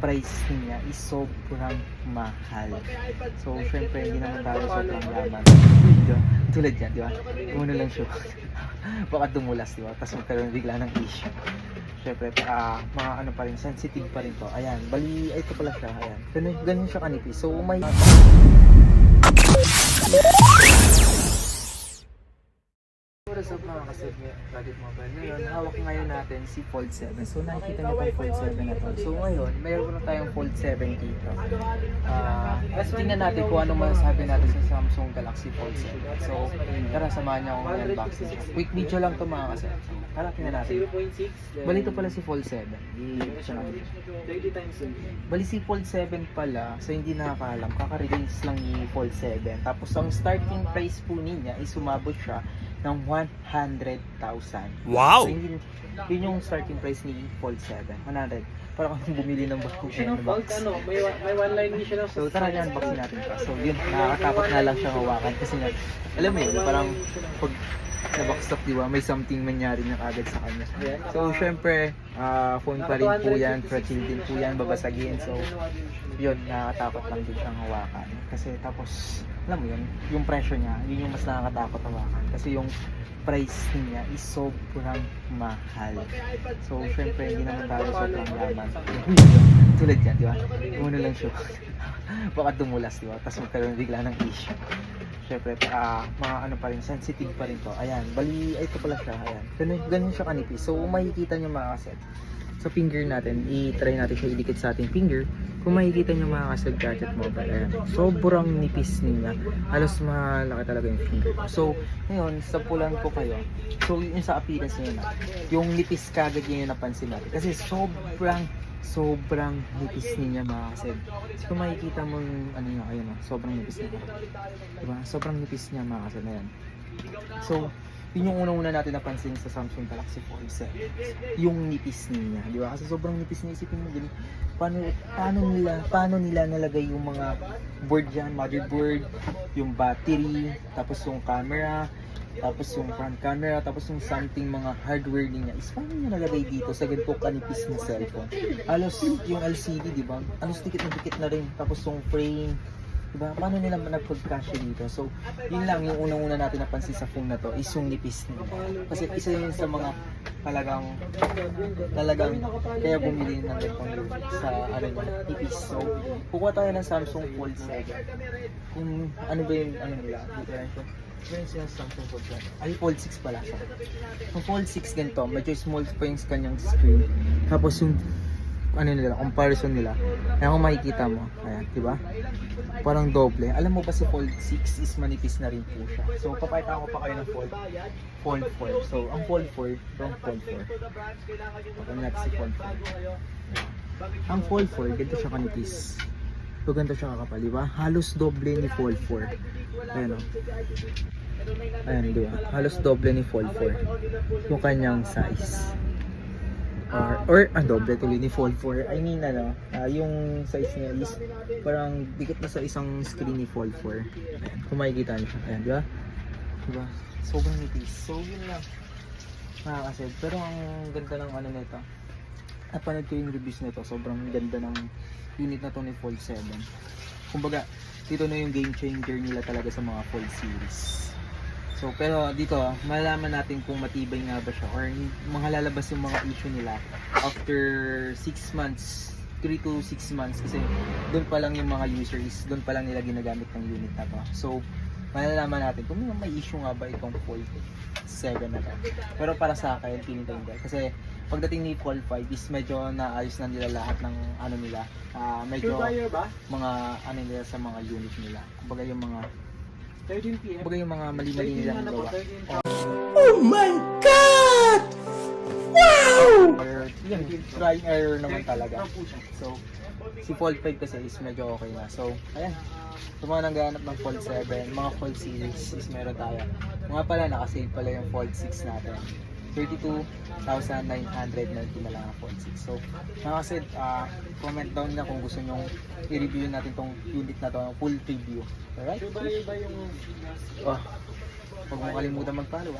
price niya is sobrang mahal. So, syempre, hindi naman tayo sobrang yaman. Diba? Tulad yan, di ba? Muna lang siya. Baka dumulas, di ba? Tapos magkaroon bigla ng issue. Syempre, mga ano pa rin, sensitive pa rin to. Ayan, bali, ito pala siya. Ayan, ganun siya kanipis. So, may... What's up mga kasegme, Gadget Mobile. Ngayon, hawak ngayon natin si Fold 7. So nakikita niyo itong Fold 7 na to. So ngayon, mayroon na tayong Fold 7 dito. Tingnan natin kung ano masasabi natin sa Samsung Galaxy Fold 7. So tara, samahan niyo akong unboxing. Quick video lang to mga kasegme. Tara, tingnan natin. Bali ito pala si Fold 7. Bali si Fold 7 pala, so hindi nakakaalam, kaka-release lang ni Fold 7. Tapos ang starting price po niya is sumabot siya ng 100,000. Wow! So, yun yung starting price ni Fold 7. 100. Parang kung bumili ng box. May one line siya. So tara yan, unboxing natin pa. So yun, nakakatakot na lang siya hawakan kasi nga, alam mo yun, parang pag na-box stock, diba, may something mangyari na agad sa kanya. So syempre, phone pa rin po yan, fragile din po yan, babasagin. So yun, nakakatakot lang din siyang hawakan. Kasi tapos, alam mo yun, yung pressure niya, yun yung mas nakakatakot hawakan. Kasi yung price niya is sobrang mahal. So syempre, hindi naman tayo sobrang yaman. Tulad yan, di ba? Muna lang siya. Baka dumulas, di ba? Tapos magkaroon bigla ng issue. Syempre, mga ano pa rin, sensitive pa rin to. Ayan, bali, ito pala siya. Ayan, ganun siya kanipis. So makikita nyo mga kaset, sa finger natin, i-try natin siya idikit sa ating finger. Kung makikita nyo mga kaset, Gadget Mobile, ayan, sobrang nipis niya. Halos malaki talaga yung finger. So, ngayon, sa pulan ko kayo, so yung sa appearance niya na, yung nipis kagad yun yung napansin natin. Kasi sobrang nipis niya mga kaset. So, kung makikita mo yung, ano nyo, ayun o, sobrang nipis niya. Diba? Sobrang nipis niya mga kaset na yan. So, yun yung unang-una natin napansin sa Samsung Galaxy Fold 7. Yung nipis niya, di ba? Kasi sobrang nipis niya, isipin mo din, paano nila nalagay yung mga board dyan, motherboard, yung battery, tapos yung camera, tapos yung front camera, tapos yung something mga hardware niya, is paano niya nalagay dito sa ganito kanipis na cellphone? Halos yung LCD, di ba? Halos dikit na rin, tapos yung frame, diba? Paano nila nagpag-cash dito? So, yun lang yung unang-una natin napansin sa phone na to is yung nipis nila. Kasi isa yun sa mga talagang kaya bumili ng iPhone sa ano niya, nipis. So, kukuha tayo ng Samsung Fold 7. Kung ano ba yung ano nila, differential. Meron siya Samsung Fold 7. Ay, Fold 6 pala siya. Yung Fold 6 ganito, medyo small pa yung kanyang screen. Tapos yung ano nila, comparison nila. Ayan kung makikita mo, ayan, diba? Parang doble. Alam mo ba si Fold 6 is manipis na rin po siya. So, papakita ko pa kayo ng Fold 4. So, ang Fold 4, yung Fold 4. Pagka natin si Fold 4. Ang Fold 4, ganito siya kanipis. So, ganito siya kakapal, diba? Halos doble ni Fold 4. Ayan o. Ayan, diba? Halos doble ni Fold 4. Yung kanyang size. Or doble tuloy ni Fold 4. I mean yung size niya is parang dikit na sa isang screen ni Fold 4. Ayan, kung makikita niyo siya. Ayan, diba? Sobrang nipis. So yun lang nakakasid. Pero ang ganda ng ano nito, napanood ko yung reviews nito, sobrang ganda ng unit na to ni Fold 7. Kumbaga, dito na yung game changer nila talaga sa mga Fold series. So, pero dito, malalaman natin kung matibay nga ba siya or mga lalabas yung mga issue nila after 6 months, 3 to 6 months kasi doon pa lang yung mga users, doon pa lang nila ginagamit ng unit na to. So, malalaman natin kung may issue nga ba itong Fold 7 na to. Pero para sa akin, pinitay kasi pagdating ni Fold 5 is medyo naayos na nila lahat ng ano nila, medyo mga ano nila sa mga unit nila. Kumbaga yung mga yung mga mali-mali nilang gawa. Oh my God! Wow! Yun, try and error naman talaga. So, si Fold 5 kasi is medyo okay na. So, ayan. Sa mga naghahanap ng Fold 7, mga Fold series is meron tayo. Mga pala, nakasave pala yung Fold 6 natin. 32,990 na lang ang Fold 6. So, nakasid, comment down na kung gusto nyo i-review natin tong unit na to, full review. Alright? Oh, huwag mo kalimutan mag-follow,